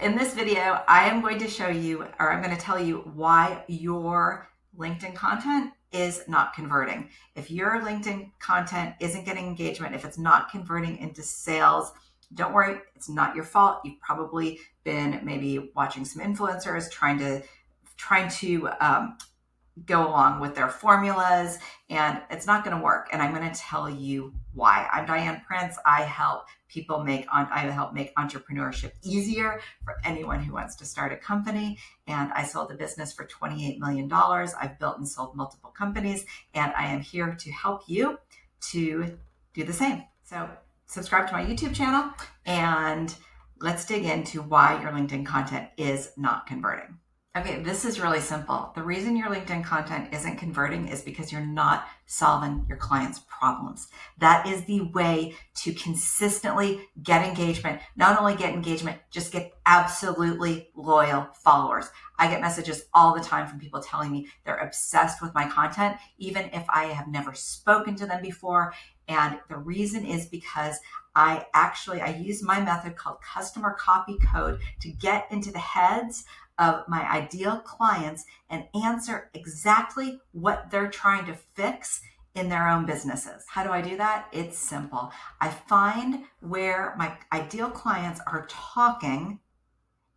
in this video, I am going to show you, or I'm going to tell you why your LinkedIn content is not converting. If your LinkedIn content isn't getting engagement, if it's not converting into sales, don't worry, it's not your fault. You've probably been maybe watching some influencers trying to go along with their formulas, and it's not going to work. And I'm going to tell you why. I'm Diane Prince. I help make entrepreneurship easier for anyone who wants to start a company. And I sold a business for $28 million. I've built and sold multiple companies, and I am here to help you to do the same. So subscribe to my YouTube channel, and let's dig into why your LinkedIn content is not converting. Okay, this is really simple. The reason your LinkedIn content isn't converting is because you're not solving your clients' problems. That is the way to consistently get engagement. Not only get engagement, just get absolutely loyal followers. I get messages all the time from people telling me they're obsessed with my content, even if I have never spoken to them before. And the reason is because I use my method called customer copy code to get into the heads of my ideal clients and answer exactly what they're trying to fix in their own businesses. How do I do that? It's simple. I find where my ideal clients are talking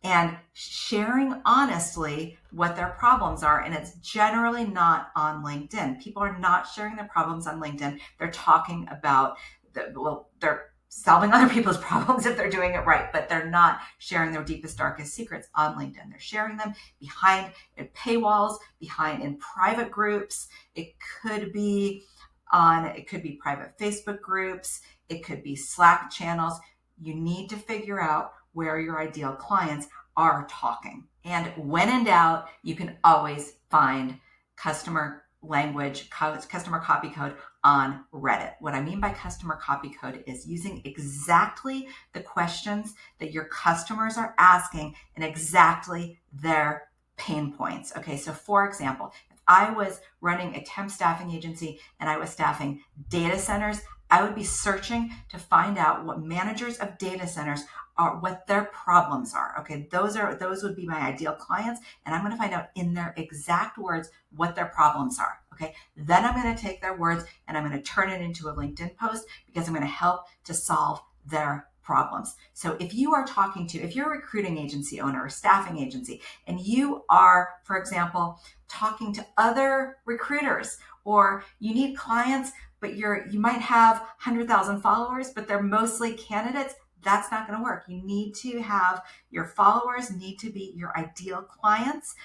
and sharing honestly what their problems are. And it's generally not on LinkedIn. People are not sharing their problems on LinkedIn. They're talking about, they're solving other people's problems if they're doing it right, but they're not sharing their deepest, darkest secrets on LinkedIn. They're sharing them behind paywalls, in private groups. It could be private Facebook groups. It could be Slack channels. You need to figure out where your ideal clients are talking. And when in doubt, you can always find customer copy code on Reddit. What I mean by customer copy code is using exactly the questions that your customers are asking and exactly their pain points. Okay, so for example, if I was running a temp staffing agency and I was staffing data centers, I would be searching to find out what managers of data centers are, what their problems are. Okay, those would be my ideal clients, and I'm going to find out in their exact words what their problems are. Okay, then I'm going to take their words and I'm going to turn it into a LinkedIn post because I'm going to help to solve their problems. So if you're a recruiting agency owner or staffing agency, and you are, for example, talking to other recruiters, or you need clients, but you might have 100,000 followers, but they're mostly candidates, that's not going to work. You need to have your followers need to be your ideal clients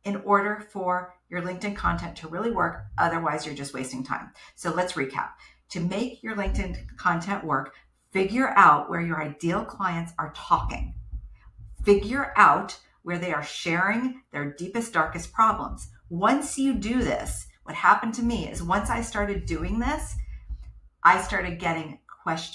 in order for your LinkedIn content to really work. Otherwise, you're just wasting time. So let's recap. To make your LinkedIn content work, figure out where your ideal clients are talking. Figure out where they are sharing their deepest, darkest problems. Once you do this, what happened to me is once I started doing this, I started getting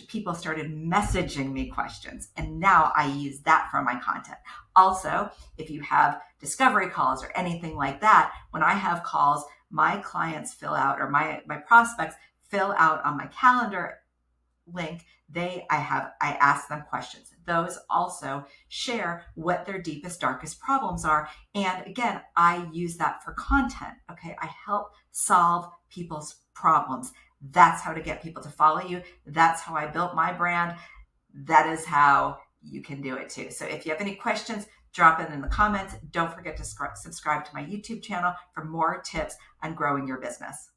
people started messaging me questions, and now I use that for my content. Also, if you have discovery calls or anything like that, when I have calls, my clients fill out, or my prospects fill out on my calendar link, I ask them questions. Those also share what their deepest, darkest problems are. And again, I use that for content. Okay, I help solve people's problems. That's how to get people to follow you. That's how I built my brand. That is how you can do it too. So if you have any questions, drop it in the comments. Don't forget to subscribe to my YouTube channel for more tips on growing your business.